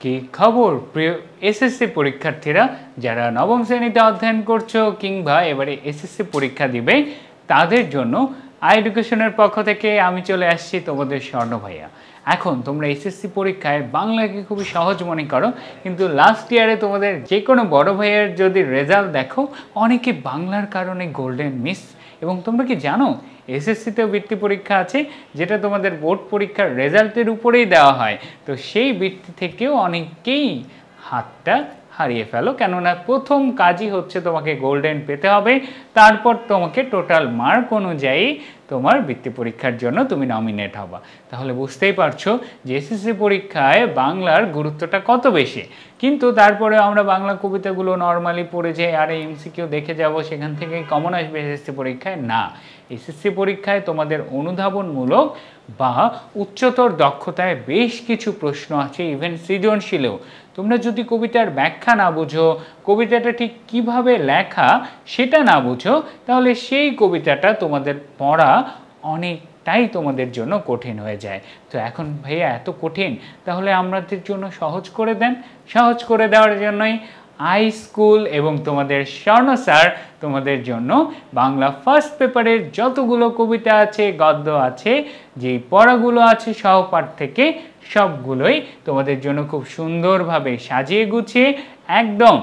কি খবর প্রিয় এসএসসি পরীক্ষার্থীরা, যারা নবম শ্রেণীতে অধ্যয়ন করছো কিংবা এবারে এসএসসি পরীক্ষা দিবে, তাদের জন্য আই এডুকেশনের পক্ষ থেকে আমি চলে আসছি তোমাদের স্বর্ণ ভাইয়া। এখন তোমরা এসএসসি পরীক্ষায় বাংলাকে খুবই সহজ মনে করো, কিন্তু লাস্ট ইয়ারে তোমাদের যে কোনো বড় ভাইয়ের যদি রেজাল্ট দেখো, অনেকে বাংলার কারণে গোল্ডেন মিস। এবং তোমরা কি জানো এসএসসিতেও বৃত্তি পরীক্ষা আছে, যেটা তোমাদের বোর্ড পরীক্ষার রেজাল্টের উপরেই দেওয়া হয়। তো সেই বৃত্তি থেকেও অনেকেই হাতটা হারিয়ে ফেলো, কেননা প্রথম কাজই হচ্ছে তোমাকে গোল্ডেন পেতে হবে, তারপর তোমাকে টোটাল মার্ক অনুযায়ী তোমার বৃত্তি পরীক্ষার জন্য তুমি নমিনেট হবা। তাহলে বুঝতেই পারছো যে এসএসসি পরীক্ষায় বাংলার গুরুত্বটা কত বেশি। কিন্তু তারপরে আমরা বাংলা কবিতাগুলো নর্মালি পড়ে যাই, আর এমসিকিউ দেখে যাব, সেখান থেকে কমন আসবে এসএসসি পরীক্ষায় না। এসএসসি পরীক্ষায় তোমাদের অনুধাবনমূলক বা উচ্চতর দক্ষতায় বেশ কিছু প্রশ্ন আছে, ইভেন সৃজনশীলেও। তোমরা যদি কবিতার ব্যাখ্যা না বুঝো, কবিতাটা ঠিক কিভাবে লেখা সেটা না বুঝো, তাহলে সেই কবিতাটা তোমাদের পড়া অনেকটাই তোমাদের জন্য কঠিন হয়ে যায়। তো এখন ভাইয়া এত কঠিন, তাহলে আমাদের জন্য সহজ করে দেন। সহজ করে দেওয়ার জন্যই আই স্কুল এবং তোমাদের স্বর্ণ স্যার তোমাদের জন্য বাংলা ফার্স্ট পেপারের যতগুলো কবিতা আছে, গদ্য আছে, যেই পড়াগুলো আছে সহপাঠ থেকে, সবগুলোই তোমাদের জন্য খুব সুন্দরভাবে সাজিয়ে গুছিয়ে একদম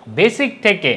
বেসিক থেকে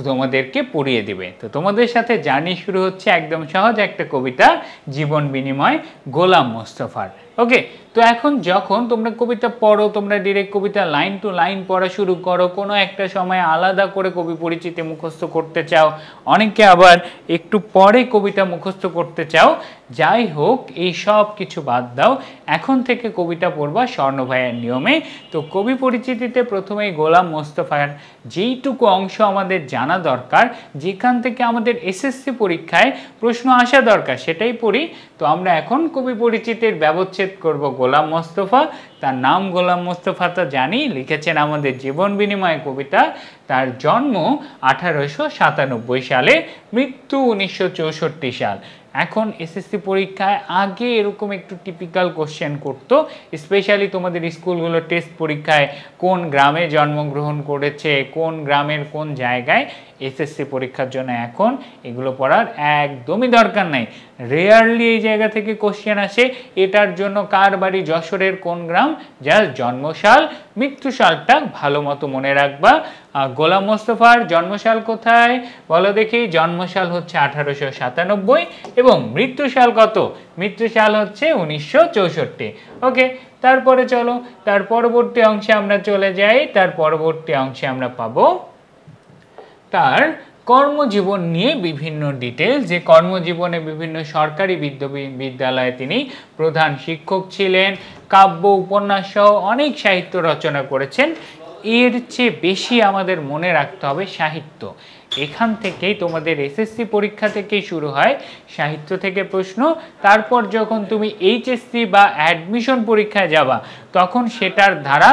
তোমাদেরকে পড়িয়ে দিবে। তো তোমাদের সাথে জার্নি শুরু হচ্ছে একদম সহজ একটা কবিতা, জীবন বিনিময়, গোলাম মোস্তফার। ওকে, তো এখন যখন তোমরা কবিতা পড়ো, তোমরা direct Kabita line to line পড়া শুরু করো, কোনো একটা সময় আলাদা করে কবি পরিচিতি মুখস্থ করতে চাও, অনেকে আবার একটু পরে কবিতা মুখস্থ করতে চাও। যাই হোক, এই সব কিছু বাদ দাও, এখন থেকে কবিতা পড়বা স্বর্ণ ভাইয়ের নিয়মে। তো কবি পরিচিতিতে প্রথমেই গোলাম মোস্তফার যেইটুকু অংশ আমাদের জানা দরকার, যেখান থেকে আমাদের এসএসসি পরীক্ষায় প্রশ্ন আসা দরকার, সেটাই পড়ি। তো আমরা এখন কবি পরিচিতির ব্যবচ্ছেদ করব গোলাম মোস্তফা। তার নাম গোলাম মোস্তফা তো জানি, লিখেছেন আমাদের জীবন বিনিময় কবিতা। তার জন্ম 1897 সালে, মৃত্যু 1964 সাল। এখন এসএসসি পরীক্ষায় আগে এরকম একটু টিপিক্যাল কোশ্চেন করতো, স্পেশালি তোমাদের স্কুলগুলো টেস্ট পরীক্ষায় কোন গ্রামে জন্মগ্রহণ করেছে, কোন গ্রামের কোন জায়গায়। এসএসসি পরীক্ষার জন্য এখন এগুলো পড়ার একদমই দরকার নাই। রেয়ারলি এই জায়গা থেকে কোশ্চেন আসে, এটার জন্য কার বাড়ি যশোরের কোন গ্রাম, যার জন্মসাল মৃত্যুসালটা ভালো মতো মনে রাখবা। গোলাম মোস্তফার জন্মসাল কোথায় বলো দেখি? জন্মসাল হচ্ছে 1897 এবং মৃত্যুসাল কত? মৃত্যুসাল হচ্ছে 1964। ওকে, তারপরে চলো তার পরবর্তী অংশে আমরা চলে যাই। তার পরবর্তী অংশে আমরা পাবো তার কর্মজীবন নিয়ে বিভিন্ন ডিটেলস, যে কর্মজীবনে বিভিন্ন সরকারি বিদ্যালয়ে তিনি প্রধান শিক্ষক ছিলেন, কাব্য উপন্যাস সহ অনেক সাহিত্য রচনা করেছেন। এর চেয়ে বেশি আমাদের মনে রাখতে হবে সাহিত্য। এখান থেকেই তোমাদের এসএসসি পরীক্ষা থেকেই শুরু হয় সাহিত্য থেকে প্রশ্ন। তারপর যখন তুমি এইচএসসি বা অ্যাডমিশন পরীক্ষায় যাবা, তখন সেটার ধারা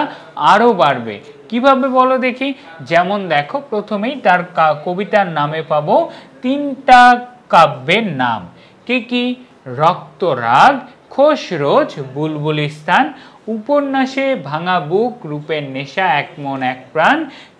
আরও বাড়বে। কিভাবে বলো দেখি? যেমন দেখো, প্রথমেই তার কবিতার নামে পাবো 3টা কাব্যের নাম। কি কি? রক্তরাগ, খোশরোজ, বুলবুলিস্তান, উপন্যাসে ভাঙা বুক, রূপের নেশা, এক মন এক প্রাণ,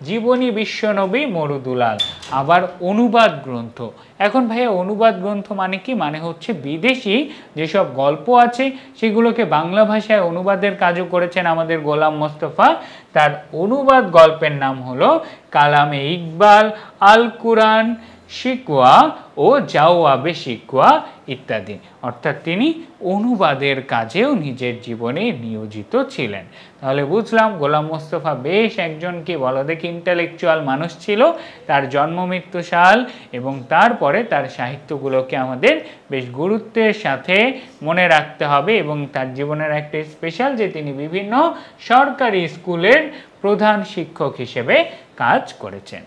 জীবনী বিশ্বনবী, মরুদুলাল। আবার অনুবাদ গ্রন্থ। এখন ভাইয়া অনুবাদ গ্রন্থ মানে কি? মানে হচ্ছে বিদেশি যেসব গল্প আছে সেগুলোকে বাংলা ভাষায় অনুবাদের কাজও করেছেন আমাদের গোলাম মোস্তফা। তার অনুবাদ গল্পের নাম হলো কালামে ইকবাল, আল কুরআন, শিকওয়া ও জাওয়াবে শিকওয়া ইত্যাদি। অর্থাৎ তিনি অনুবাদের কাজেও নিজের জীবনে নিয়োজিত ছিলেন। তাহলে বুঝলাম গোলাম মোস্তফা বেশ একজন কি বলো দেখি ইন্টেলেকচুয়াল মানুষ ছিল। তার জন্ম মৃত্যু সাল এবং তারপরে তার সাহিত্যগুলোকে আমাদের বেশ গুরুত্বের সাথে মনে রাখতে হবে। এবং তার জীবনের একটা স্পেশাল যে তিনি বিভিন্ন সরকারি স্কুলের প্রধান শিক্ষক হিসেবে কাজ করেছেন।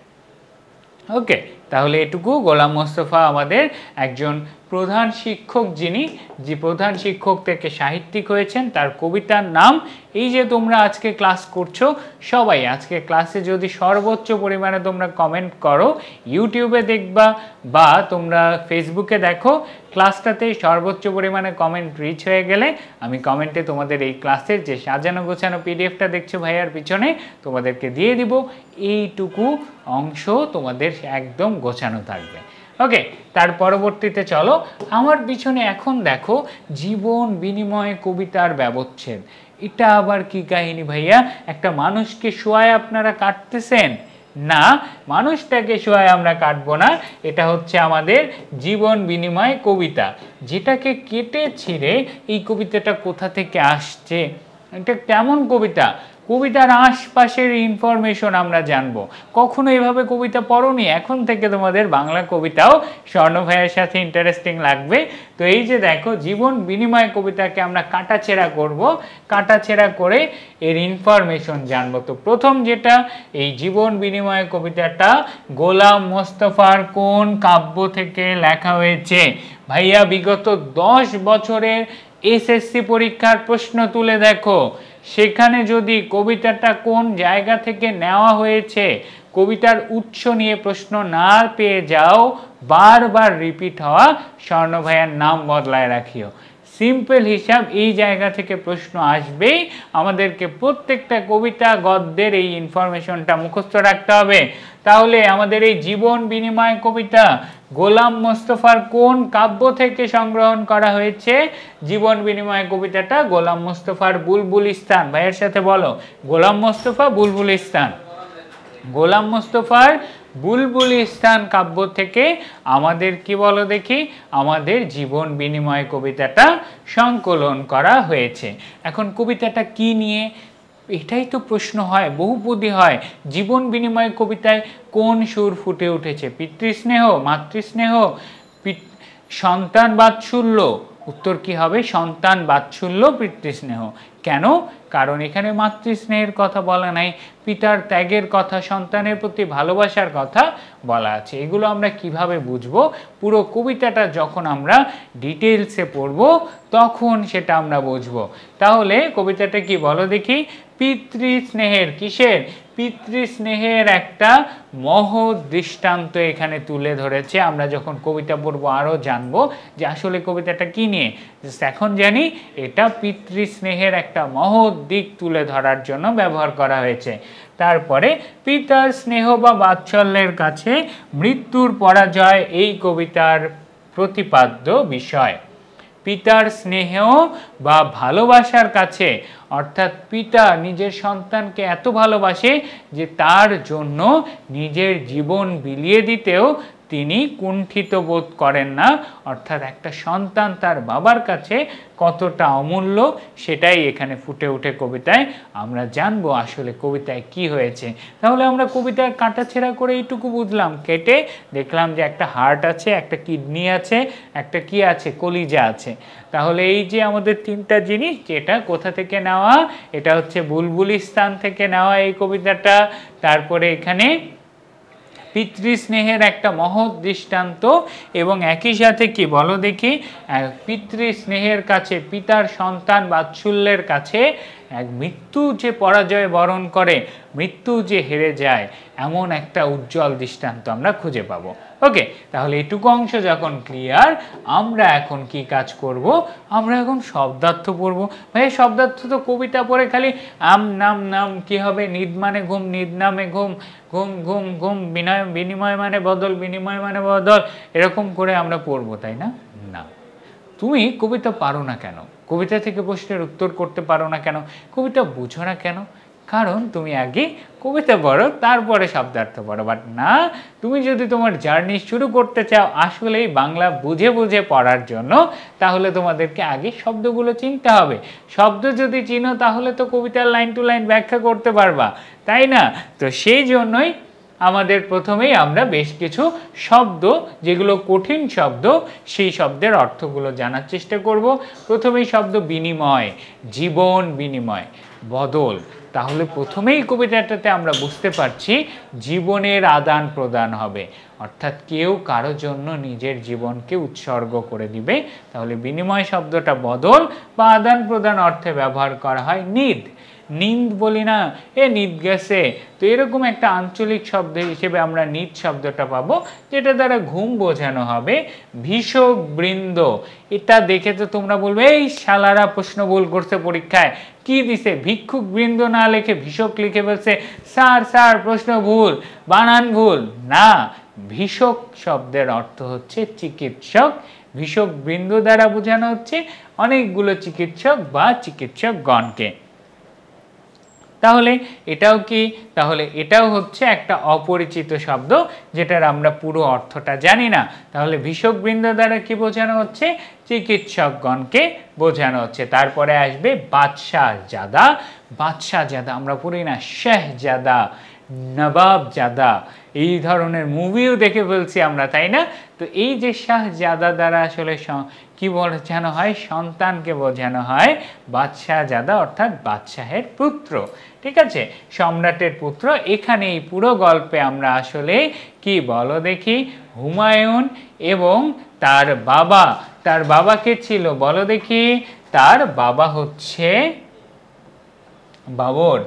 ওকে, তাহলে এটুকু গোলাম মোস্তফা আমাদের একজন প্রধান শিক্ষক যিনি, যে প্রধান শিক্ষক থেকে সাহিত্যিক হয়েছেন, তার কবিতার নাম। এই যে তোমরা আজকে ক্লাস করছো সবাই, আজকে ক্লাসে যদি সর্বোচ্চ পরিমাণে তোমরা কমেন্ট করো, ইউটিউবে দেখবা বা তোমরা ফেসবুকে দেখো, ক্লাসটাতেই সর্বোচ্চ পরিমাণে কমেন্ট রিচ হয়ে গেলে আমি কমেন্টে তোমাদের এই ক্লাসের যে সাজানো গোছানো পিডিএফটা দেখছো ভাইয়ার পিছনে তোমাদেরকে দিয়ে দিব। এইটুকু অংশ তোমাদের একদম গোছানো থাকবে। ওকে, তার পরবর্তীতে চলো আমার পিছনে এখন দেখো জীবন বিনিময় কবিতার ব্যবচ্ছেদ। এটা আবার কি কাহিনী ভাইয়া? একটা মানুষকে শোয়ায় আপনারা কাটতেছেন? না, মানুষটাকে শোয়ায় আমরা কাটবো না। এটা হচ্ছে আমাদের জীবন বিনিময় কবিতা, যেটাকে কেটে ছিঁড়ে এই কবিতাটা কোথা থেকে আসছে, এটা কেমন কবিতা, কবিতার আশপাশের ইনফরমেশন আমরা জানবো। কখনো এভাবে কবিতা পড়োনি, এখন থেকে তোমাদের বাংলা কবিতাও স্বর্ণ ভাইয়ের সাথে ইন্টারেস্টিং লাগবে। তো এই যে দেখো জীবন বিনিময় কবিতাকে আমরা কাটাছেঁড়া করব, কাটাছেঁড়া করে এর ইনফরমেশন জানবো। তো প্রথম যেটা, এই জীবন বিনিময় কবিতাটা গোলাম মোস্তফার কোন কাব্য থেকে লেখা হয়েছে? ভাইয়া বিগত 10 বছরের এসএসসি পরীক্ষার প্রশ্ন তুলে দেখো, সেখানে যদি কবিতাটা কোন জায়গা থেকে নেওয়া হয়েছে কবিতার উৎস নিয়ে প্রশ্ন না পেয়ে যাও, বারবার রিপিট হওয়া স্বর্ণ ভাইয়ার নাম বদলায় রাখিও। সিম্পল হিসাব, এই জায়গা থেকে প্রশ্ন আসবেই। আমাদেরকে প্রত্যেকটা কবিতা গদ্যের এই ইনফরমেশনটা মুখস্থ রাখতে হবে। তাহলে আমাদের এই জীবন বিনিময় কবিতা গোলাম মোস্তফার কোন কাব্য থেকে সংগ্রহণ করা হয়েছে? জীবন বিনিময় কবিতাটা গোলাম মোস্তফার বুলবুলিস্তান। ভাইয়ের সাথে বলো, গোলাম মোস্তফা বুলবুলিস্তান। গোলাম মোস্তফার বুলবুলিস্তান কাব্য থেকে আমাদের কি বলো দেখি, আমাদের জীবন বিনিময় কবিতাটা সংকলন করা হয়েছে। এখন কবিতাটা কি নিয়ে, এটাই তো প্রশ্ন হয়, বহুপদী হয়। জীবন বিনিময় কবিতায় কোন সুর ফুটে উঠেছে? পিতৃস্নেহ, মাতৃস্নেহ, সন্তান বাৎসল্য? উত্তর কি হবে? সন্তান বাৎসল্য, পিতৃস্নেহ। কেন? কারণ এখানে মাতৃস্নেহের কথা বলা নাই, পিতার ত্যাগের কথা, সন্তানের প্রতি ভালোবাসার কথা বলা আছে। এগুলো আমরা কিভাবে বুঝবো? পুরো কবিতাটা যখন আমরা ডিটেলসে পড়বো তখন সেটা আমরা বুঝবো। তাহলে কবিতাটা কি বলো দেখি? পিতৃস্নেহের, কিসের? পিতৃস্নেহের একটা মহৎ দৃষ্টান্ত এখানে তুলে ধরেছে। আমরা যখন কবিতা পড়বো আরও জানবো যে আসলে কবিতাটা কি নিয়ে। এখন জানি এটা পিতৃস্নেহের একটা মহৎ দিক তুলে ধরার জন্য ব্যবহার করা হয়েছে। তারপরে পিতার স্নেহ বা বাৎসল্যের কাছে মৃত্যুর পরাজয় এই কবিতার প্রতিপাদ্য বিষয়। পিতার স্নেহ বা ভালোবাসার কাছে, অর্থাৎ পিতা নিজের সন্তানকে এত ভালোবাসে যে তার জন্য নিজের জীবন বিলিয়ে দিতেও তিনি কুণ্ঠিত বোধ করেন না। অর্থাৎ একটা সন্তান তার বাবার কাছে কতটা অমূল্য সেটাই এখানে ফুটে ওঠে কবিতায়। আমরা জানবো আসলে কবিতায় কি হয়েছে। তাহলে আমরা কবিতায় কাটাছেঁড়া করে এইটুকু বুঝলাম, কেটে দেখলাম যে একটা হার্ট আছে, একটা কিডনি আছে, একটা কি আছে, কলিজা আছে। তাহলে এই যে আমাদের তিনটা জিনিস, যেটা কোথা থেকে নেওয়া, এটা হচ্ছে বুলবুলিস্তান থেকে নেওয়া এই কবিতাটা। তারপরে এখানে পিতৃস্নেহের একটা মহৎ দৃষ্টান্ত, এবং একই সাথে কি বলো দেখি, পিতৃস্নেহের কাছে, পিতার সন্তান বাৎসল্যের কাছে এক মৃত্যু যে পরাজয় বরণ করে, মৃত্যু যে হেরে যায়, এমন একটা উজ্জ্বল দৃষ্টান্ত আমরা খুঁজে পাবো। ওকে, তাহলে এটুকু অংশ যখন ক্লিয়ার, আমরা এখন কি কাজ করব? আমরা এখন শব্দার্থ পড়বো। ভাই শব্দার্থ তো কবিতা পড়ে খালি আম নাম নাম, কি হবে, নিদ মানে ঘুম, নিদ নামে ঘুম, ঘুম ঘুম ঘুম, বিনিময় মানে বদল, বিনিময় মানে বদল, এরকম করে আমরা পড়বো, তাই না? না, তুমি কবিতা পারো না কেন? কবিতা থেকে প্রশ্নের উত্তর করতে পারো না কেন? কবিতা বুঝো না কেন? কারণ তুমি আগে কবিতা পড়ো তারপরে শব্দার্থ পড়ো। বাট না, তুমি যদি তোমার জার্নি শুরু করতে চাও আসলেই বাংলা বুঝে বুঝে পড়ার জন্য, তাহলে তোমাদেরকে আগে শব্দগুলো চিনতে হবে। শব্দ যদি চিনো তাহলে তো কবিতার লাইন টু লাইন ব্যাখ্যা করতে পারবা, তাই না? তো সেই জন্যই আমাদের প্রথমেই আমরা বেশ কিছু শব্দ, যেগুলো কঠিন শব্দ, সেই শব্দের অর্থগুলো জানার চেষ্টা করব। প্রথমেই শব্দ বিনিময়, জীবন বিনিময়। বদল। তাহলে প্রথমেই কবিতাটাতে আমরা বুঝতে পারছি জীবনের আদান প্রদান হবে, অর্থাৎ কেউ কারোর জন্য নিজের জীবনকে উৎসর্গ করে দিবে। তাহলে বিনিময় শব্দটা বদল বা আদান প্রদান অর্থে ব্যবহার করা হয় নিদ। নিন্দ বলি না, এ নিদ গেছে, তো এরকম একটা আঞ্চলিক শব্দ হিসেবে আমরা নিদ শব্দটা পাবো, যেটা দ্বারা ঘুম বোঝানো হবে। ভিষক বৃন্দ, এটা দেখে তো তোমরা বলবে এই শালারা প্রশ্ন ভুল করছে পরীক্ষায়, কি দিছে ভিক্ষুক বৃন্দ না লিখে ভিষক লিখে ফেলছে, স্যার স্যার প্রশ্ন ভুল, বানান ভুল। না, ভিষক শব্দের অর্থ হচ্ছে চিকিৎসক। ভিষক বৃন্দ দ্বারা বোঝানো হচ্ছে অনেকগুলো চিকিৎসক বা চিকিৎসকগণকে। তাহলে এটাও কি? তাহলে এটাও হচ্ছে একটা অপরিচিত শব্দ, যেটার আমরা পুরো অর্থটা জানি না। তাহলে ভিষকবৃন্দ দ্বারা কি বোঝানো হচ্ছে? চিকিৎসকগণকে বোঝানো হচ্ছে। তারপরে আসবে বাদশাহজাদা। বাদশাহজাদা আমরা পড়ি না, শেহজাদা, নবাবজাদা, এই ধরনের মুভিও দেখে ফেলছি আমরা, তাই না? তো এই যে শাহজাদা দ্বারা আসলে কি বোঝানো হয়? সন্তানকে বোঝানো হয়। বাদশাহজাদা অর্থাৎ বাদশাহের পুত্র, ঠিক আছে, সম্রাটের পুত্র। এখানে এই পুরো গল্পে আমরা আসলে কি বলো দেখি, হুমায়ুন এবং তার বাবা, তার বাবাকে ছিল বলো দেখি, তার বাবা হচ্ছে বাবর,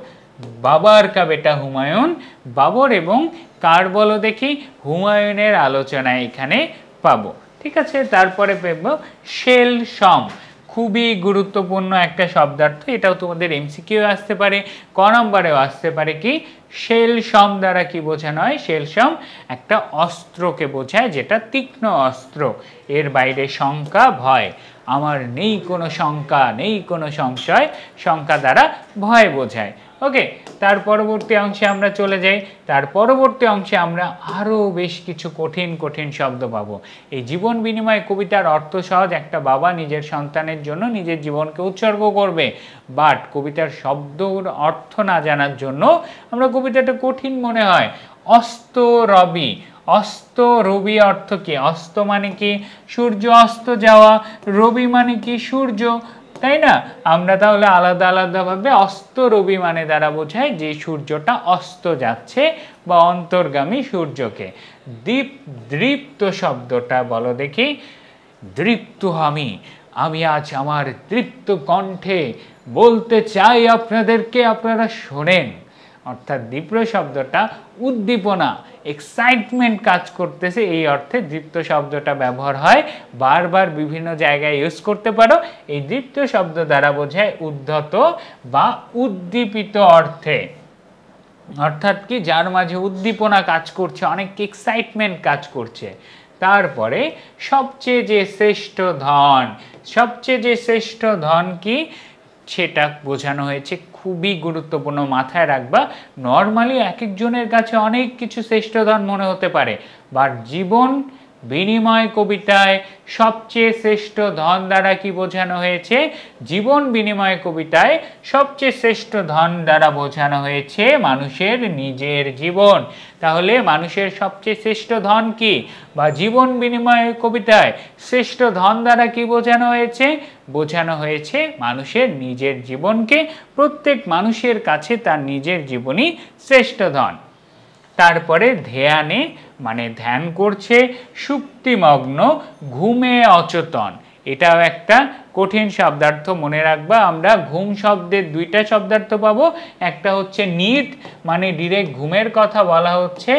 বাবার কা বেটা হুমায়ুন, বাবর এবং কার বলো দেখি, হুমায়ুনের আলোচনা এখানে পাবো, ঠিক আছে। তারপরে পাবো শেল সম, খুবই গুরুত্বপূর্ণ একটা শব্দার্থ, এটাও তোমাদের এমসিকিউ আসতে পারে, ক নম্বরেও আসতে পারে। কি শেল সম দ্বারা কি বোঝানো হয়? শেল সম একটা অস্ত্রকে বোঝায়, যেটা তীক্ষ্ণ অস্ত্র, এর বাইরে শঙ্কা ভয়, আমার নেই কোনো শঙ্কা, নেই কোনো সংশয়, শঙ্কা দ্বারা ভয় বোঝায়। ওকে, তার পরবর্তী অংশে আমরা চলে যাই। তার পরবর্তী অংশে আমরা আরও বেশ কিছু কঠিন কঠিন শব্দ পাবো। এই জীবন বিনিময় কবিতার অর্থ সহজ, একটা বাবা নিজের সন্তানের জন্য নিজের জীবনকে উৎসর্গ করবে, বাট কবিতার শব্দর অর্থ না জানার জন্য আমরা কবিতাটা কঠিন মনে হয়। অস্ত রবি, অস্ত রবি অর্থ কি? অস্ত মানে কি সূর্য অস্ত যাওয়া, রবি মানে কি সূর্য, তাই না? আমরা তাহলে আলাদা আলাদাভাবে অস্ত রবি মানে দ্বারা বোঝায় যে সূর্যটা অস্ত যাচ্ছে বা অন্তর্গামী সূর্যকে। দৃপ্ত শব্দটা বলো দেখি, দৃপ্ত আমি, আমি আজ আমার দৃপ্ত কণ্ঠে বলতে চাই আপনাদেরকে, আপনারা শোনেন। অর্থাৎ দীপ্ত শব্দটা উদ্দীপনা, এক্সাইটমেন্ট কাজ করতেছে, এই অর্থে দীপ্ত শব্দটা ব্যবহার হয়, বারবার বিভিন্ন জায়গায় ইউজ করতে পারো। এই দীপ্ত শব্দ দ্বারা বোঝায় উদ্ধত বা উদ্দীপিত অর্থে, অর্থাৎ কি যার মাঝে উদ্দীপনা কাজ করছে, অনেক এক্সাইটমেন্ট কাজ করছে। তারপরে সবচেয়ে যে শ্রেষ্ঠ ধন, সবচেয়ে যে শ্রেষ্ঠ ধন কি সেটা বোঝানো হয়েছে, খুবই গুরুত্বপূর্ণ, মাথায় রাখবা। নর্মালি এক একজনের কাছে অনেক কিছু শ্রেষ্ঠ ধন মনে হতে পারে, বাট জীবন বিনিময় কবিতায় সবচেয়ে শ্রেষ্ঠ ধন দ্বারা কি বোঝানো হয়েছে? জীবন বিনিময় কবিতায় সবচেয়ে শ্রেষ্ঠ ধন দ্বারা বোঝানো হয়েছে মানুষের নিজের জীবন। তাহলে মানুষের সবচেয়ে শ্রেষ্ঠ ধন কি, বা জীবন বিনিময় কবিতায় শ্রেষ্ঠ ধন দ্বারা কি বোঝানো হয়েছে? বোঝানো হয়েছে মানুষের নিজের জীবনকে। প্রত্যেক মানুষের কাছে তার নিজের জীবনই শ্রেষ্ঠ ধন। তারপরে ধ্যানে মানে ধ্যান করছে, সুপ্তিমগ্ন, ঘুমে অচেতন, এটাও একটা কঠিন শব্দার্থ, মনে রাখবা। আমরা ঘুম শব্দের দুইটা শব্দার্থ পাবো, একটা হচ্ছে নিদ মানে ডিরেক্ট ঘুমের কথা বলা হচ্ছে,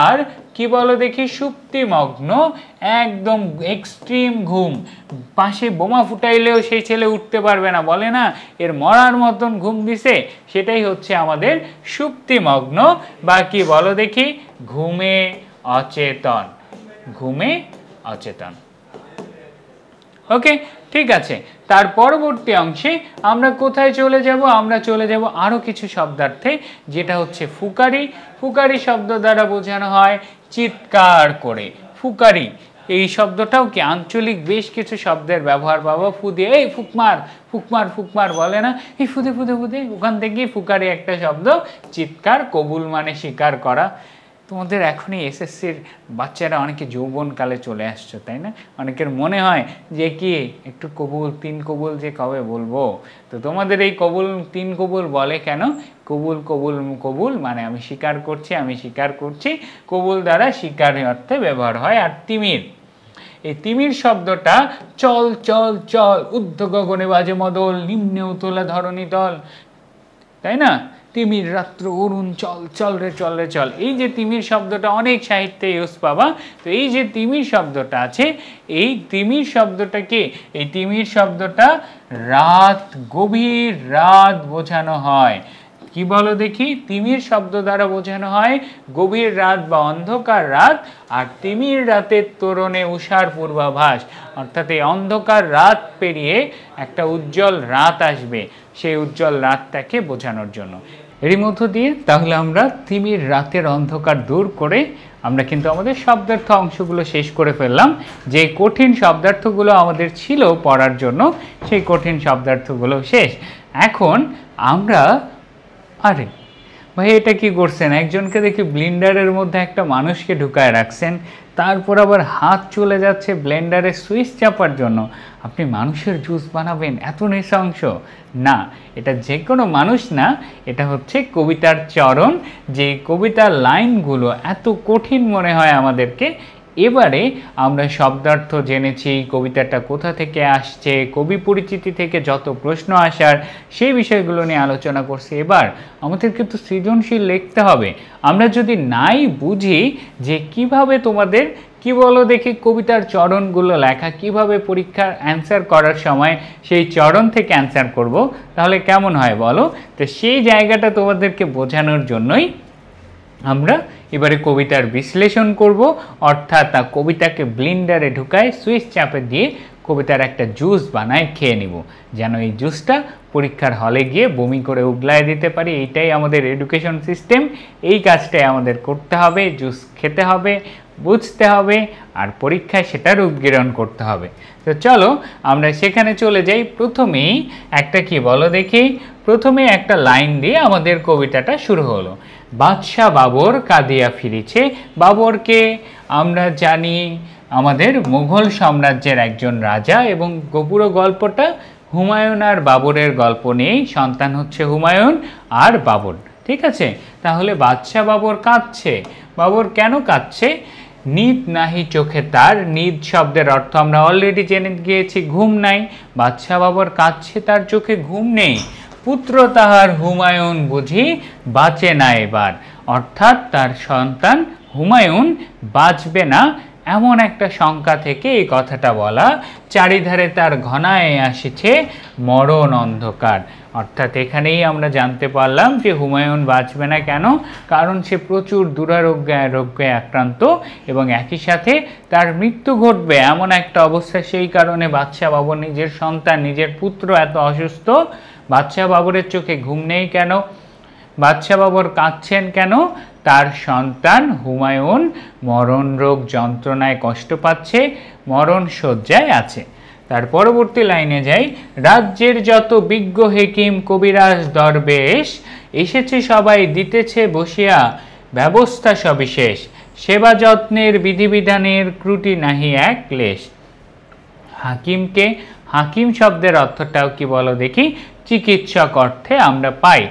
আর কি বলো দেখি সুপ্তিমগ্ন, একদম এক্সট্রিম ঘুম, পাশে বোমা ফুটাইলেও সেই ছেলে উঠতে পারবে না, বলে না এর মরার মতন ঘুম দিছে, সেটাই হচ্ছে আমাদের সুপ্তিমগ্ন বা কি বলো দেখি ঘুমে অচেতন, ঘুমে অচেতন। ওকে, ঠিক আছে। তার পরবর্তী অংশে আমরা কোথায় চলে যাব? আমরা চলে যাব আরও কিছু শব্দার্থে, যেটা হচ্ছে ফুকারি। ফুকারি শব্দ দ্বারা বোঝানো হয় চিৎকার করে। ফুকারি এই শব্দটাও কি আঞ্চলিক বেশ কিছু শব্দের ব্যবহার পাবো। ফুদে, এই ফুকমার, ফুকমার ফুকমার বলে না, এই ফুদে ফুদে ফুদে, ওখান থেকেই ফুকারি একটা শব্দ। চিৎকার, কবুল মানে স্বীকার করা, তোমাদের এখনই এসএসসির বাচ্চারা অনেকে যৌবনকালে চলে আসছো, তাই না? অনেকের মনে হয় যে কি একটু কবুল 3 কবুল যে কবে বলবো। তো তোমাদের এই কবুল 3 কবুল বলে কেন? কবুল কবুল কবুল মানে আমি স্বীকার করছি, আমি স্বীকার করছি। কবুল দ্বারা স্বীকার অর্থে ব্যবহার হয়। আর তিমির, এই তিমির শব্দটা চল চল চল, ঊর্ধ্ব গগনে বাজে মদল, নিম্নে উতলা ধরণী তল, তাই না? তিমির রাত্র অরুণ চল চল রে চল রে চল, এই যে তিমির শব্দটা অনেক সাহিত্যে ইউজ পাবা। তো এই যে তিমির শব্দটা আছে, এই তিমির শব্দটা কি? এই তিমির শব্দটা রাত, গভীর রাত বোঝানো হয়। কি বলো দেখি? তিমির শব্দ দ্বারা বোঝানো হয় গভীর রাত বা অন্ধকার রাত। আর তিমির রাতের তোরণে উষার পূর্বাভাস, অর্থাৎ এই অন্ধকার রাত পেরিয়ে একটা উজ্জ্বল রাত আসবে, সেই উজ্জ্বল রাতটাকে বোঝানোর জন্য। এরই মধ্য দিয়ে তাহলে আমরা তিমির রাতের অন্ধকার দূর করে আমরা কিন্তু আমাদের শব্দার্থ অংশগুলো শেষ করে ফেললাম। যে কঠিন শব্দার্থগুলো আমাদের ছিল পড়ার জন্য, সেই কঠিন শব্দার্থগুলো শেষ। এখন আমরা, আরে ভাই এটা কি করছেন? একজনকে দেখি ব্লেন্ডারের মধ্যে একটা মানুষকে ঢুকায় রাখছেন, তারপর আবার হাত চলে যাচ্ছে ব্লেন্ডারের সুইচ চাপার জন্য। আপনি মানুষের জুস বানাবেন? এত নৃশংস না, এটা যে কোনো মানুষ না, এটা হচ্ছে কবিতার চরণ। যে কবিতার লাইনগুলো এত কঠিন মনে হয় আমাদেরকে, এবারে আমরা শব্দার্থ জেনেছি, কবিতাটা কোথা থেকে আসছে, কবি পরিচিতি থেকে যত প্রশ্ন আসার সেই বিষয়গুলো নিয়ে আলোচনা করছি। এবার আমাদের কিন্তু সৃজনশীল লিখতে হবে। আমরা যদি নাই বুঝি যে কিভাবে তোমাদের কি বলো দেখি কবিতার চরণগুলো লেখা, কিভাবে পরীক্ষার অ্যান্সার করার সময় সেই চরণ থেকে অ্যান্সার করব, তাহলে কেমন হয় বলো? তো সেই জায়গাটা তোমাদেরকে বোঝানোর জন্যই আমরা এবারে কবিতার বিশ্লেষণ করব, অর্থাৎ কবিতাকে ব্লেন্ডারে ঢুকায় সুইচ চাপে দিয়ে কবিতার একটা জুস বানায় খেয়ে নিব, যেন এই জুসটা পরীক্ষার হলে গিয়ে বমি করে উগলায় দিতে পারি। এইটাই আমাদের এডুকেশন সিস্টেম, এই কাজটাই আমাদের করতে হবে। জুস খেতে হবে, বুঝতে হবে, আর পরীক্ষায় সেটার উদ্গীরণ করতে হবে। তো চলো আমরা সেখানে চলে যাই। প্রথমেই একটা কি বলো দেখি, প্রথমে একটা লাইন দিয়ে আমাদের কবিতাটা শুরু হলো। বাদশাহ বাবর কাঁদিয়া ফিরেছে। বাবরকে আমরা জানি আমাদের মুঘল সাম্রাজ্যের একজন রাজা, এবং পুরো গল্পটা হুমায়ুন আর বাবরের গল্প নিয়েই। সন্তান হচ্ছে হুমায়ুন আর বাবর, ঠিক আছে? তাহলে বাদশাহ বাবর কাঁদছে। বাবর কেন কাঁদছে? নিদ নাহি চোখে তার। নিদ শব্দের অর্থ আমরা অলরেডি জেনে গিয়েছি, ঘুম নাই। বাদশাহ বাবর কাঁদছে, তার চোখে ঘুম নেই। পুত্র তাহার হুমায়ুন বুঝি বাঁচে না এবার, অর্থাৎ তার সন্তান হুমায়ুন বাঁচবে না, এমন একটা শঙ্কা থেকে এই কথাটা বলা। চারিধারে তার ঘনায় আসিছে মরণ অন্ধকার, অর্থাৎ এখানেই আমরা জানতে পারলাম যে হুমায়ুন বাঁচবে না কেন? কারণ সে প্রচুর দুরারোগ্যে আক্রান্ত, এবং একই সাথে তার মৃত্যু ঘটবে এমন একটা অবস্থা। সেই কারণে বাদশাহ বাবর নিজের সন্তান, নিজের পুত্র এত অসুস্থ। বাদশাহ বাবরের চোখে ঘুম নেই কেন? বাদশাহ বাবর কাঁদছেন কেন? তার সন্তান হুমায়ুন মরণ রোগ যন্ত্রণায় কষ্ট পাচ্ছে, মরণ শয্যায় আছে। তার পরবর্তী লাইনে যাই। রাজ্যের যত বিজ্ঞ হেকিম কবিরাজ দরবেশ এসেছে, সবাই দিতেছে বসিয়া ব্যবস্থা সবিশেষ। সেবা যত্নের বিধিবিধানের ত্রুটি নাহি এক ক্লেশ। হাকিমকে, হাকিম শব্দের অর্থটাও কি বলো দেখি? চিকিৎসক অর্থে আমরা পাই,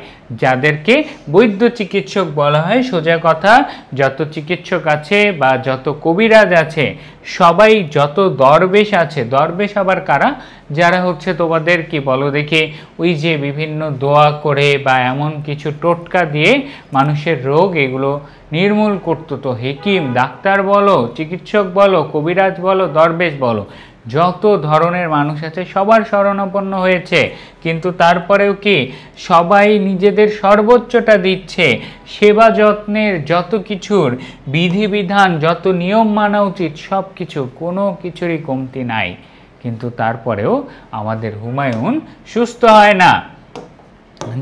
যাদেরকে বৈদ্য চিকিৎসক বলা হয়। সোজা কথা, যত চিকিৎসক আছে বা যত কবিরাজ আছে, সবাই, যত দরবেশ আছে, দরবেশ আবার কারা? যারা হচ্ছে তোমাদের কি বলো দেখি ওই যে বিভিন্ন দোয়া করে বা এমন কিছু টোটকা দিয়ে মানুষের রোগ এগুলো নির্মূল করতো। তো হেকিম, ডাক্তার বলো, চিকিৎসক বলো, কবিরাজ বলো, দরবেশ বলো, যত ধরনের মানুষ আছে সবার শরণাপন্ন হয়েছে, কিন্তু তারপরেও কি সবাই নিজেদের সর্বোচ্চটা দিচ্ছে। সেবা যত্নের যত কিছুর বিধিবিধান, যত নিয়ম মানা উচিত, সব কিছু, কোনো কিছুরই কমতি নাই, কিন্তু তারপরেও আমাদের হুমায়ুন সুস্থ হয় না,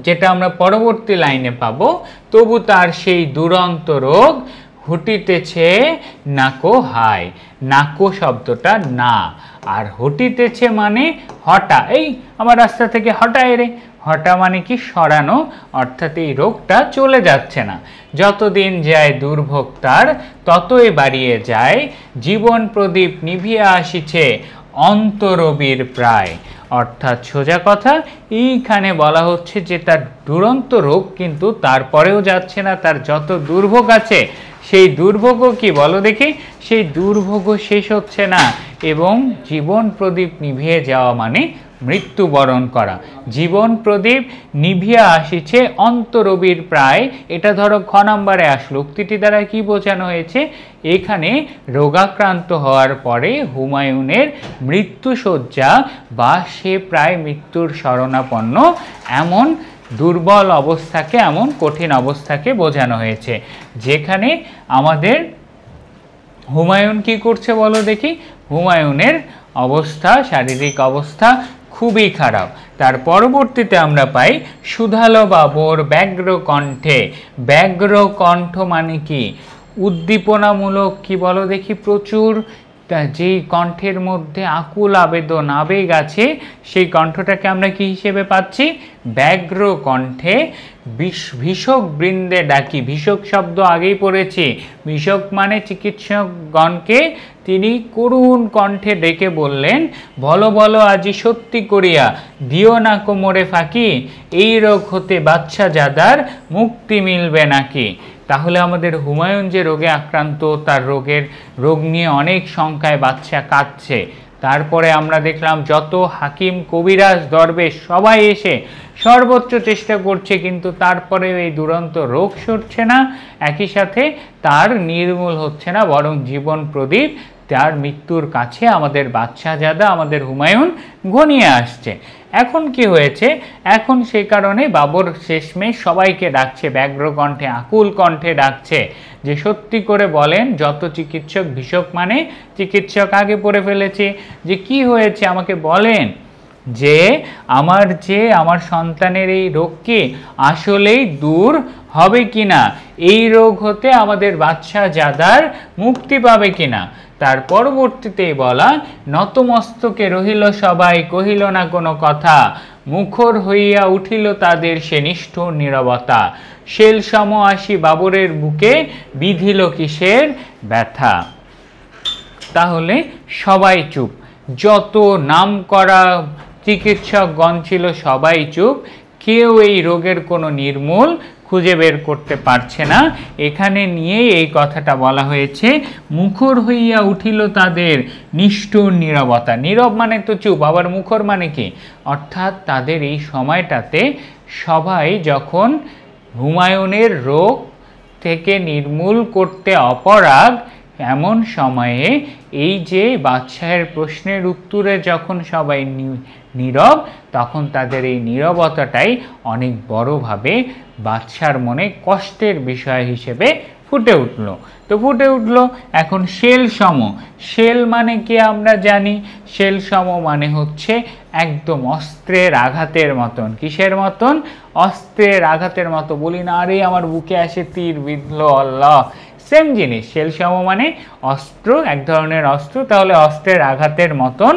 যেটা আমরা পরবর্তী লাইনে পাবো। তবু তার সেই দুরন্ত রোগ হুটিতেছে নাকো হায়। নাকো শব্দটা না, আর হুটিতেছে মানে হটা, এই আমার রাস্তা থেকে হটায় রে, হটা মানে কি সরানো, অর্থাৎ এই রোগটা চলে যাচ্ছে না। যতদিন যায় দুর্ভোগ তার ততই বাড়িয়ে যায়, জীবন প্রদীপ নিভিয়া আসিছে অন্তরবীর প্রায়। অর্থাৎ সোজা কথা, এইখানে বলা হচ্ছে যে তার দুরন্ত রোগ কিন্তু তারপরেও যাচ্ছে না, তার যত দুর্ভোগ আছে সেই দুর্ভোগও কি বলো দেখি, সেই দুর্ভোগও শেষ হচ্ছে না, এবং জীবন প্রদীপ নিভিয়ে যাওয়া মানে মৃত্যুবরণ করা। জীবন প্রদীপ নিভিয়া আসিছে অন্তরবীর প্রায়, এটা ধরো খ নম্বরে আসলো। উক্তিটি দ্বারা কি বোঝানো হয়েছে, এখানে রোগাক্রান্ত হওয়ার পরে হুমায়ুনের মৃত্যুশয্যা বা সে প্রায় মৃত্যুর শরণাপন্ন এমন দুর্বল অবস্থাকে, এমন কঠিন অবস্থাকে বোঝানো হয়েছে, যেখানে আমাদের হুমায়ুন কি করছে বলো দেখি, হুমায়ুনের অবস্থা, শারীরিক অবস্থা খুবই খারাপ। তার পরবর্তীতে আমরা পাই সুধালো বাবর ব্যগ্র কণ্ঠে। ব্যগ্র কণ্ঠ মানে কি, উদ্দীপনামূলক কি বলো দেখি, প্রচুর যেই কণ্ঠের মধ্যে আকুল আবেদন, আবেগ আছে, সেই কণ্ঠটাকে আমরা কি হিসেবে পাচ্ছি, ব্যগ্র কণ্ঠে। ভীষক বৃন্দে ডাকি, ভীষক শব্দ আগেই পড়েছি, ভীষক মানে চিকিৎসকগণকে তিনি করুণ কণ্ঠে ডেকে বললেন, বলো বলো আজি সত্যি করিয়া, দিও না কোমরে ফাঁকি, এই রোগ হতে বাচ্চা জাদার মুক্তি মিলবে নাকি। তাহলে আমাদের হুমায়ুন যে রোগে আক্রান্ত, তার রোগ নিয়ে অনেক সংখ্যায় বাচ্চা কাঁদছে। তারপরে আমরা দেখলাম যত হাকিম, কবিরাজ, দরবেশ সবাই এসে সর্বোচ্চ চেষ্টা করছে, কিন্তু তারপরে এই দুরন্ত রোগ সরছে না, একই সাথে তার নির্মূল হচ্ছে না, বরং জীবন প্রদীপ তার মৃত্যুর কাছে আমাদের বাদশাহজাদা, আমাদের হুমায়ুন ঘনিয়ে আসছে। এখন কি হয়েছে, এখন সেই কারণে বাবর শেষমেশ সবাইকে ডাকছে, ব্যগ্র কণ্ঠে, আকুল কণ্ঠে ডাকছে, যে সত্যি করে বলেন, যত চিকিৎসক, ভীষক মানে চিকিৎসক আগে পড়ে ফেলেছে, যে কি হয়েছে আমাকে বলেন, যে আমার সন্তানের এই রোগ কি আসলেই দূর হবে কিনা, এই রোগ হতে আমাদের বাদশাহজাদার মুক্তি পাবে কিনা। তার পরবর্তীতেই বলা, নতমস্তকে রহিল সবাই, কহিল না কোনো কথা, মুখর হইয়া উঠিল তাদের সে নিষ্ঠুর নীরবতা, শেল সম আসি বাবরের বুকে, বিধিল কিসের ব্যথা। তাহলে সবাই চুপ, যত নাম করা চিকিৎসকগণ ছিল সবাই চুপ, কেউ এই রোগের কোনো নির্মূল খুঁজে বের করতে পারছে না। এখানে নিয়ে এই কথাটা বলা হয়েছে, মুখর হইয়া উঠিল তাদের নিষ্ঠুর নীরবতা। নীরব মানে তো চুপ, আবার মুখর মানে কি, অর্থাৎ তাদের এই সময়টাতে সবাই যখন হুমায়ুনের রোগ থেকে নির্মূল করতে অপারগ, এমন সময়ে এই যে বাদশাহের প্রশ্নের উত্তরে যখন সবাই নীরব, তখন তাদের এই নীরবতাটাই অনেক বড়ভাবে বাদশার মনে কষ্টের বিষয় হিসেবে ফুটে উঠল। তো ফুটে উঠল, এখন শেল সম, শেল মানে কি আমরা জানি, শেল সম মানে হচ্ছে একদম অস্ত্রের আঘাতের মতন। কিসের মতন, অস্ত্রের আঘাতের মতো। বলি না আরে আমার বুকে আসে তীর বিঁধল আল্লাহ, সেম জিনিস। শেল সম মানে অস্ত্র, এক ধরনের অস্ত্র, তাহলে অস্ত্রের আঘাতের মতন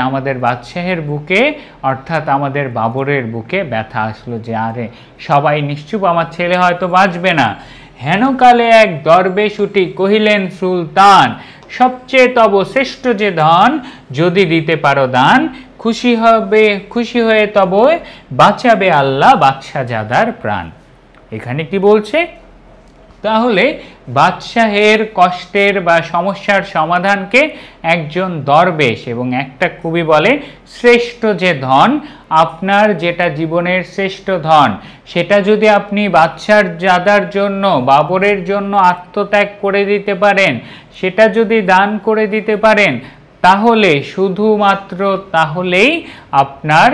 আমাদের বাদশাহের বুকে, অর্থাৎ আমাদের বাবরের বুকে ব্যথা আসলো, যে আরে সবাই নিশ্চুপ, আমার ছেলে হয়তো বাঁচবে না। হেনকালে এক দরবেশ উঠি কহিলেন সুলতান, সবচেয়ে তব শ্রেষ্ঠ যে ধন, যদি দিতে পারো দান, খুশি হয়ে তব বাঁচাবে আল্লাহ বাদশাহজাদার প্রাণ। এখানে কি বলছে, তাহলে বাদশাহের কষ্টের বা সমস্যার সমাধানকে একজন দরবেশ এবং একটা কবি বলে শ্রেষ্ঠ যে ধন, আপনার যেটা জীবনের শ্রেষ্ঠ ধন, সেটা যদি আপনি বাদশাহজাদার জন্য, বাবরের জন্য আত্মত্যাগ করে দিতে পারেন, সেটা যদি দান করে দিতে পারেন, তাহলে শুধুমাত্র তাহলেই আপনার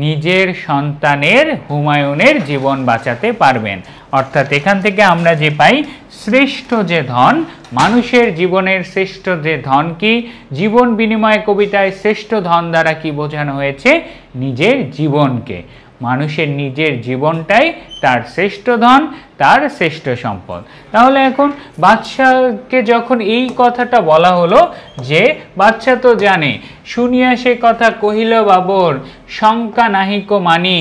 নিজের সন্তানের, হুমায়ুনের জীবন বাঁচাতে পারবেন। অর্থাৎ এখান থেকে আমরা যে পাই, শ্রেষ্ঠ যে ধন, মানুষের জীবনের শ্রেষ্ঠ যে ধন কি, জীবন বিনিময় কবিতায় শ্রেষ্ঠ ধন দ্বারা কি বোঝানো হয়েছে, নিজের জীবনকে। মানুষের নিজের জীবনটাই তার শ্রেষ্ঠ ধন, তার শ্রেষ্ঠ সম্পদ। তাহলে এখন বাদশাকে যখন এই কথাটা বলা হলো, যে বাদশা তো জানে, শুনিয়া সে কথা কহিল বাবর, শঙ্কা নাহিক মানি,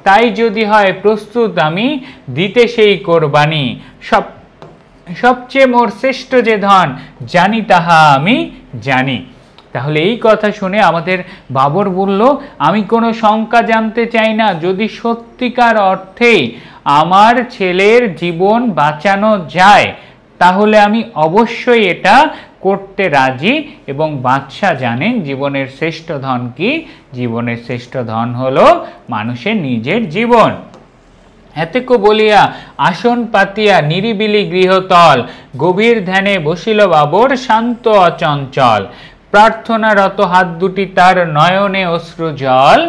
তাই যদি হয় প্রস্তুত আমি দিতে সেই কোরবানি, সবচেয়ে মোর শ্রেষ্ঠ যে ধন জানি তাহা আমি জানি। তাহলে এই কথা শুনে আমাদের বাবর বলল, আমি কোনো শঙ্কা জানতে চাই না, যদি সত্যিকার অর্থেই আমার ছেলের জীবন বাঁচানো যায় তাহলে আমি অবশ্যই এটা করতে রাজি। এবং বাদশা জানেন জীবনের শ্রেষ্ঠ ধন কি? জীবনের শ্রেষ্ঠ ধন হলো মানুষের নিজের জীবন। এতেকো বলিয়া আসন পাতিয়া নিরিবিলি গৃহতল, গভীর ধ্যানে বসিল বাবর শান্ত অচঞ্চল, প্রার্থনারত হাত দুটি তার নয়নে অশ্রু জল।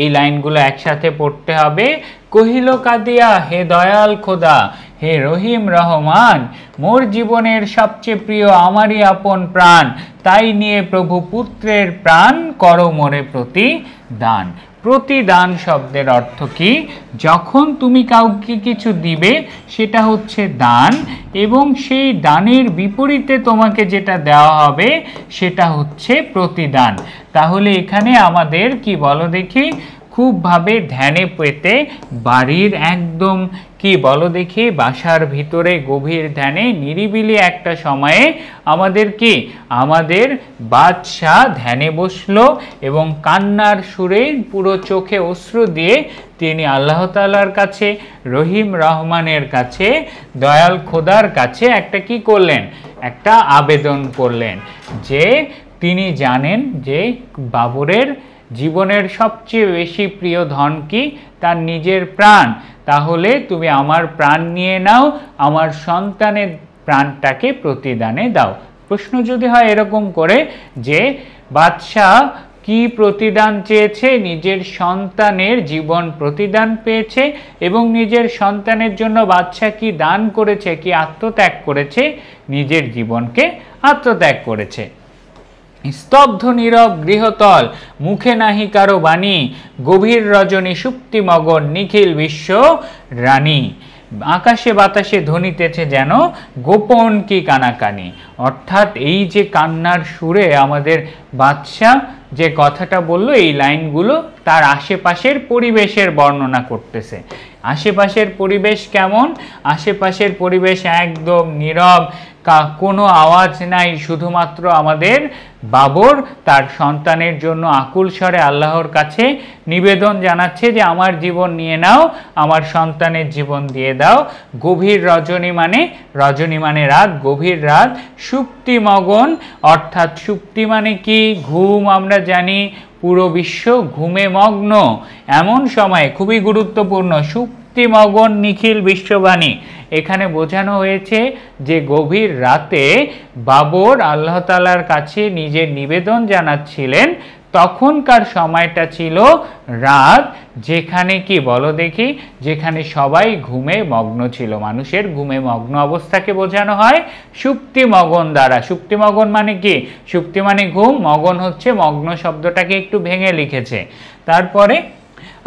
এই লাইনগুলো একসাথে পড়তে হবে। কহিল কাঁদিয়া, হে দয়াল খোদা, হে রহিম রহমান, মোর জীবনের সবচেয়ে প্রিয় আমারই আপন প্রাণ, তাই নিয়ে প্রভু পুত্রের প্রাণ করো মোরে প্রতিদান। প্রতিদান শব্দের অর্থ কি? যখন তুমি কাউকে কিছু দিবে সেটা হচ্ছে দান, এবং সেই দানের বিপরীতে তোমাকে যেটা দেওয়া হবে সেটা হচ্ছে প্রতিদান। তাহলে এখানে আমাদের কি বলো দেখি, খুবভাবে ধ্যানে পেতে বাড়ির একদম কি বলো দেখি, বাসার ভিতরে গভীর ধ্যানে নিরিবিলি একটা সময়ে আমাদের বাদশাহ ধ্যানে বসলো এবং কান্নার সুরে পুরো চোখে অশ্রু দিয়ে তিনি আল্লাহ তাআলার কাছে, রহিম রহমানের কাছে, দয়াল খোদার কাছে একটা কি করলেন, একটা আবেদন করলেন যে তিনি জানেন যে বাবরের জীবনের সবচেয়ে বেশি প্রিয় ধন কি? তার নিজের প্রাণ। তাহলে তুমি আমার প্রাণ নিয়ে নাও, আমার সন্তানের প্রাণটাকে প্রতিদানে দাও। প্রশ্ন যদি হয় এরকম করে যে বাদশাহ কি প্রতিদান চেয়েছে? নিজের সন্তানের জীবন প্রতিদান পেয়েছে, এবং নিজের সন্তানের জন্য বাদশাহ কি দান করেছে, কি আত্মত্যাগ করেছে? নিজের জীবনকে আত্মত্যাগ করেছে। স্তব্ধ নীরব গৃহতল, মুখে নাহি কারো বাণী, গভীর রজনী সুপ্তি মগন, নিখিল বিশ্ব রানী। আকাশে বাতাসে ধ্বনিতেছে যেন গোপন কি কানাকানি। অর্থাৎ এই যে কান্নার সুরে আমাদের বাদশাহ যে কথাটা বললো, এই লাইনগুলো তার আশেপাশের পরিবেশের বর্ণনা করতেছে। আশেপাশের পরিবেশ কেমন? আশেপাশের পরিবেশ একদম নীরব, কোনো আওয়াজ নাই, শুধুমাত্র আমাদের বাবর তার সন্তানের জন্য আকুল স্বরে আল্লাহর কাছে নিবেদন জানাচ্ছে যে আমার জীবন নিয়ে নাও, আমার সন্তানের জীবন দিয়ে দাও। গভীর রজনী মানে রাত, গভীর রাত, সুপ্তি মগন, অর্থাৎ সুপ্তি মানে কি? ঘুম। আমরা জানি পুরো বিশ্ব ঘুমে মগ্ন, এমন সময় খুবই গুরুত্বপূর্ণ, সুপ্তি মগন নিখিল বিশ্ববাণী। এখানে বোঝানো হয়েছে যে গভীর রাতে বাবর আল্লাহ তাআলার কাছে নিজের নিবেদন জানাচ্ছিলেন, তখনকার সময়টা ছিল রাত, যেখানে কি বলো দেখি, যেখানে সবাই ঘুমে মগ্ন ছিল। মানুষের ঘুমে মগ্ন অবস্থাকে বোঝানো হয় সুপ্তি মগন দ্বারা। সুপ্তি মগন মানে কি? সুপ্তি মানে ঘুম, মগন হচ্ছে মগ্ন শব্দটাকে একটু ভেঙে লিখেছে। তারপরে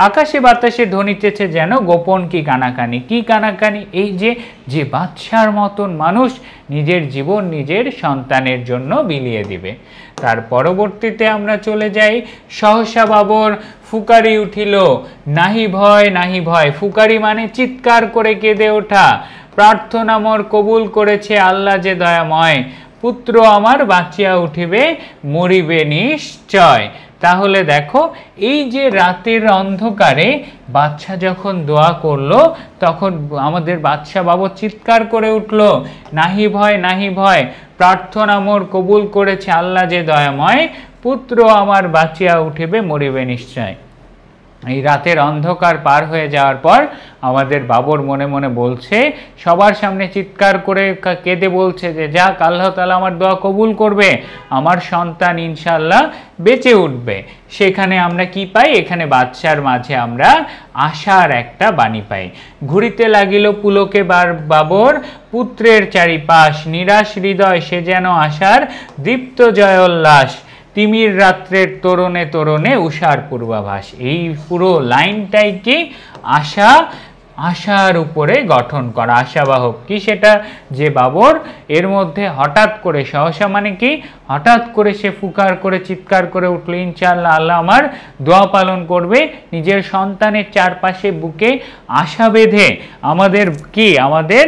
আকাশে বাতাসে ধ্বনিতেছে যেন গোপন কি কানাকানি। কি কানাকানি? এই যে বাদশার মতন মানুষ নিজের জীবন নিজের সন্তানের জন্য বিলিয়ে দিবে। তার পরবর্তীতে আমরা চলে যাই, সহসা বাবর ফুকারি উঠিল, নাহি ভয় নাহি ভয়। ফুকারি মানে চিৎকার করে কেঁদে ওঠা। প্রার্থনা মোর কবুল করেছে আল্লাহ যে দয়াময়, পুত্র আমার বাঁচিয়া উঠিবে মরিবে নিশ্চয়। তাহলে দেখো, এই যে রাতের অন্ধকারে বাদশা যখন দোয়া করলো, তখন আমাদের বাদশা বাবর চিৎকার করে উঠলো, নাহি ভয় নাহি ভয়, প্রার্থনা মোর কবুল করেছে আল্লাহ যে দয়াময়, পুত্র আমার বাঁচিয়া উঠিবে মরিবে নিশ্চয়। এই রাতের অন্ধকার পার হয়ে যাওয়ার পর আমাদের বাবর মনে মনে বলছে, সবার সামনে চিৎকার করে কেঁদে বলছে যে যাক, আল্লাহ তাআলা আমার দোয়া কবুল করবে, আমার সন্তান ইনশাআল্লাহ বেঁচে উঠবে। সেখানে আমরা কি পাই? এখানে বাদশার মাঝে আমরা আশার একটা বাণী পাই। ঘুরিতে লাগিল পুলকে বাবর, পুত্রের চারিপাশ, নিরাশ হৃদয় সে যেন আশার দীপ্ত জয়োল্লাস। তিমির রাত্রের তোরণে তোরণে উষার পূর্বাভাস। এই পুরো লাইনটাই কি আশা, আশার উপরে গঠন করা, আশাবাহক কি সেটা যে বাবর এর মধ্যে হঠাৎ করে, সহসা মানে কি হঠাৎ করে সে ফুকার করে চিৎকার করে উঠল, ইনশাআল্লাহ আল্লাহ আমার দোয়া পালন করবে। নিজের সন্তানের চারপাশে বুকে আশা বেঁধে আমাদের কি, আমাদের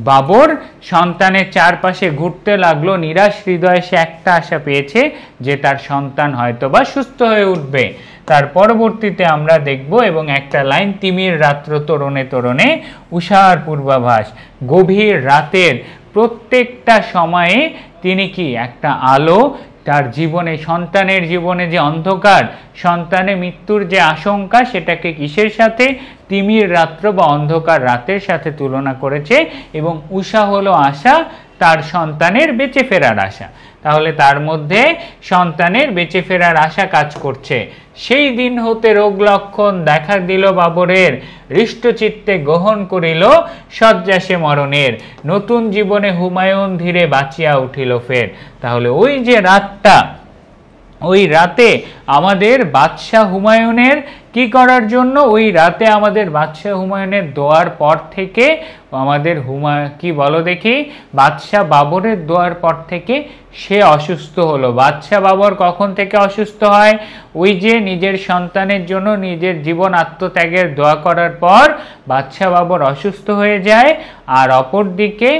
বাবর সন্তানের চারপাশে ঘুরতে লাগলো, নিরাশ হৃদয়ে সে একটা আশা পেয়েছে যে তার সন্তান হয়তোবা সুস্থ হয়ে উঠবে। তার পরবর্তীতে আমরা দেখব এবং একটা লাইন, তিমির রাত্র তোরণে তোরণে উষার পূর্বাভাস। গভীর রাতের প্রত্যেকটা সময়ে তিনি কি একটা আলো, তার জীবনে, সন্তানের জীবনে যে অন্ধকার, সন্তানের মৃত্যুর যে আশঙ্কা, সেটাকে কিসের সাথে, তিমির রাত্র বা অন্ধকার রাতের সাথে তুলনা করেছে। এবং উষা হলো আশা, তার সন্তানের বেঁচে ফেরার আশা। তাহলে তার মধ্যে সন্তানের বেঁচে ফেরার আশা কাজ করছে। সেই দিন হতে রোগ লক্ষণ দেখা দিল বাবরের, হৃষ্টচিত্তে গ্রহণ করিল শয্যাসে মরণের। নতুন জীবনে হুমায়ুন ধীরে বাঁচিয়া উঠিল ফের। তাহলে ওই যে রাতটা, ওই রাতে আমাদের বাদশাহ হুমায়ুনের কি করার জন্য, ওই রাতে আমাদের বাদশাহ হুমায়ুনের দোয়ার পর থেকে আমাদের কি বলো দেখি, বাদশাহ বাবরের দোয়ার পর থেকে সে অসুস্থ হলো। বাদশাহ বাবর কখন থেকে অসুস্থ হয়, ওই যে নিজের সন্তানের জন্য নিজের জীবন আত্মত্যাগের দোয়া করার পর বাদশাহ বাবর অসুস্থ হয়ে যায়। আর অপরদিকে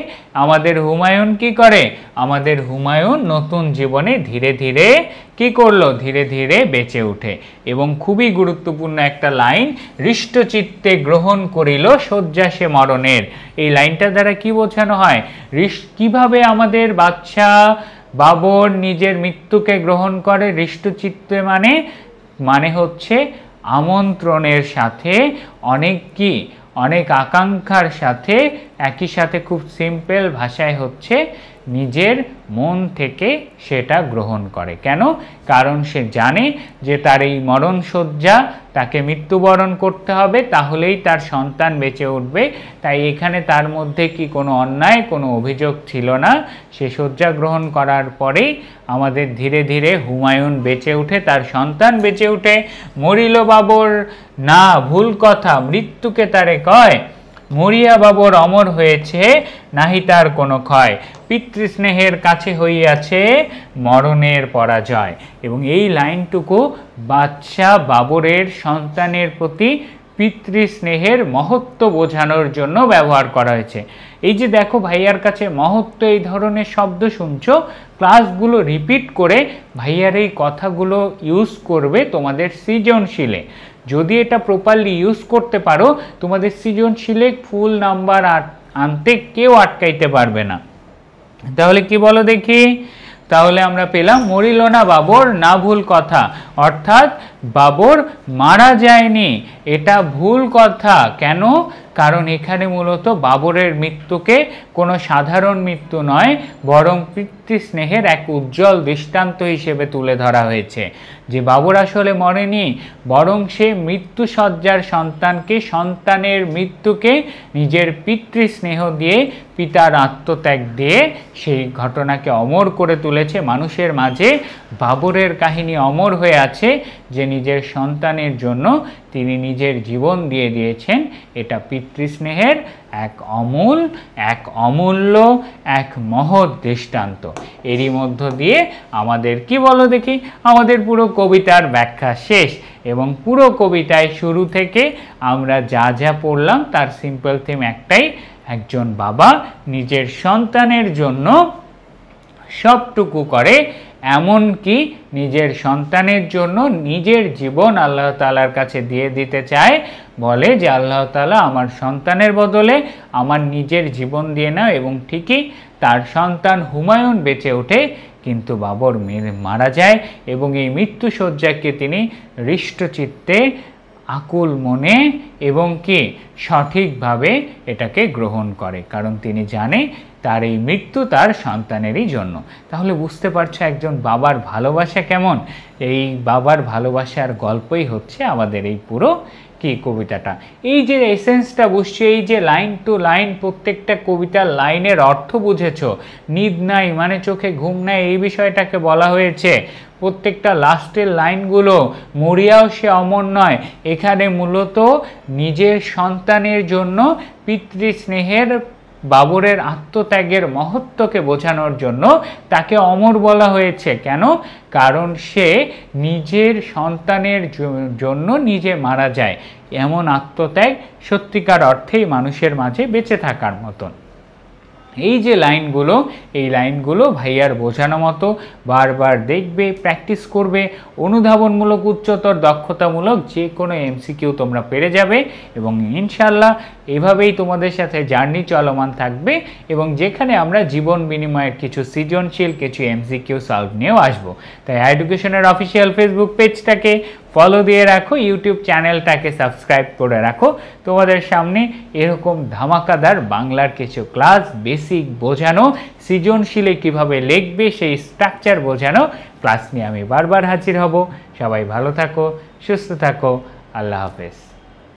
আমাদের হুমায়ুন কি করে, আমাদের হুমায়ুন নতুন জীবনে ধীরে ধীরে কি করলো, ধীরে ধীরে বেঁচে ওঠে। এবং খুবই গুরুত্বপূর্ণ একটা লাইন, হৃষ্টচিত্তে গ্রহণ করিল শয্যাসে মরণের। এই লাইনটা দ্বারা কি বোঝানো হয়, কিভাবে আমাদের বাদশাহ বাবর নিজের মৃত্যুকে গ্রহণ করে হৃষ্টচিত্তে, মানে হচ্ছে আমন্ত্রণের সাথে, অনেক আকাঙ্ক্ষার সাথে, একই সাথে খুব সিম্পল ভাষায় হচ্ছে নিজের মন থেকে সেটা গ্রহণ করে। কেন? কারণ সে জানে যে তার এই মরণশয্যা, তাকে মৃত্যুবরণ করতে হবে, তাহলেই তার সন্তান বেঁচে উঠবে। তাই এখানে তার মধ্যে কি কোনো অন্যায়, কোনো অভিযোগ ছিল না। সে শয্যা গ্রহণ করার পরেই আমাদের ধীরে ধীরে হুমায়ুন বেঁচে উঠে, তার সন্তান বেঁচে উঠে। মরিল বাবর না ভুল কথা, মৃত্যুকে তারে কয়, মরিয়া বাবর অমর হয়েছে নাহি তার কোনো ক্ষয়। পিতৃস্নেহের কাছে হইয়াছে মরণের পরাজয়। এবং এই লাইনটুকু বাদশাহ বাবরের সন্তানের প্রতি পিতৃস্নেহের মহত্ব বোঝানোর জন্য ব্যবহার করা হয়েছে। এই যে দেখো ভাইয়ার কাছে মহত্ব, এই ধরনের শব্দ শুনছো, ক্লাসগুলো রিপিট করে ভাইয়ার এই কথাগুলো ইউজ করবে তোমাদের সৃজনশীলে। যদি এটা প্রপারলি ইউজ করতে পারো, তোমাদের সৃজনশীলে ফুল নাম্বার আনতে কেউ আটকাইতে পারবে না। তাহলে কি বলো দেখি, তাহলে আমরা পেলাম মরিল না বাবর না ভুল কথা, অর্থাৎ বাবর মারা যায়নি, এটা ভুল কথা। কেন? কারণ এখানে মূলত বাবরের মৃত্যুকে কোনো সাধারণ মৃত্যু নয়, বরং পিতৃস্নেহের এক উজ্জ্বল দৃষ্টান্ত হিসেবে তুলে ধরা হয়েছে। যে বাবর আসলে মরেনি, বরং সে মৃত্যুসজ্জার সন্তানকে, সন্তানের মৃত্যুকে নিজের পিতৃস্নেহ দিয়ে, পিতার আত্মত্যাগ দিয়ে সেই ঘটনাকে অমর করে তুলেছে মানুষের মাঝে। বাবরের কাহিনী অমর হয়ে আছে যে নিজের সন্তানের জন্য তিনি নিজের জীবন দিয়ে দিয়েছেন। এটা পিতৃস্নেহের এক অমূল্য, এক মহৎ দৃষ্টান্ত। এরই মধ্য দিয়ে আমাদের কি বলো দেখি, আমাদের পুরো কবিতার ব্যাখ্যা শেষ। এবং পুরো কবিতায় শুরু থেকে আমরা যা যা পড়লাম তার সিম্পল থিম একটাই, একজন বাবা নিজের সন্তানের জন্য সবটুকু করে, এমনকি নিজের সন্তানের জন্য নিজের জীবন আল্লাহ তাআলার কাছে দিয়ে দিতে চায়। বলে যে আল্লাহ তাআলা আমার সন্তানের বদলে আমার নিজের জীবন দিয়ে নাও। এবং ঠিকই তার সন্তান হুমায়ুন বেঁচে ওঠে, কিন্তু বাবর মারা যায়। এবং এই মৃত্যুশয্যাকে তিনি হৃষ্টচিত্তে, আকুল মনে এবং কি সঠিকভাবে এটাকে গ্রহণ করে, কারণ তিনি জানে তার এই মৃত্যু তার সন্তানেরই জন্য। তাহলে বুঝতে পারছো একজন বাবার ভালোবাসা কেমন। এই বাবার ভালোবাসার গল্পই হচ্ছে আমাদের এই পুরো কি কবিতাটা। এই যে এসেন্সটা বুঝছো, এই যে লাইন টু লাইন প্রত্যেকটা কবিতার লাইনের অর্থ বুঝেছো। নিদ নাই মানে চোখে ঘুম নাই, এই বিষয়টাকে বলা হয়েছে। প্রত্যেকটা লাস্টের লাইনগুলো মরিয়াও সে অমর নয়, এখানে মূলত নিজের সন্তানের জন্য পিতৃস্নেহের বাবরের আত্মত্যাগের মহত্বকে বোঝানোর জন্য তাকে অমর বলা হয়েছে। কেন? কারণ সে নিজের সন্তানের জন্য নিজে মারা যায়। এমন আত্মত্যাগ সত্যিকার অর্থেই মানুষের মাঝে বেঁচে থাকার মতন। এই যে লাইনগুলো, এই লাইনগুলো ভাইয়ার বোঝানো মতো বারবার দেখবে, প্র্যাকটিস করবে, অনুধাবনমূলক উচ্চতর দক্ষতামূলক যে কোনো এমসিকিউ তোমরা পেরে যাবে এবং ইনশাল্লাহ এভাবেই তোমাদের সাথে জার্নি চলমান থাকবে এবং যেখানে আমরা জীবন বিনিময়ের কিছু সৃজনশীল কিছু এমসিকিউ সলভ নিয়েও আসবো। তাই এডুকেশনের অফিসিয়াল ফেসবুক পেজটাকে ফলো দিয়ে রাখো, ইউটিউব চ্যানেলটাকে সাবস্ক্রাইব করে রাখো। তোমাদের সামনে এরকম ধামাকাদার বাংলার কিছু ক্লাস, বেসিক বোঝানো, সৃজনশীলে কিভাবে লিখবে সেই স্ট্রাকচার বোঝানো ক্লাস নিয়ে আমি বারবার হাজির হব। সবাই ভালো থাকো, সুস্থ থাকো, আল্লাহ হাফেজ।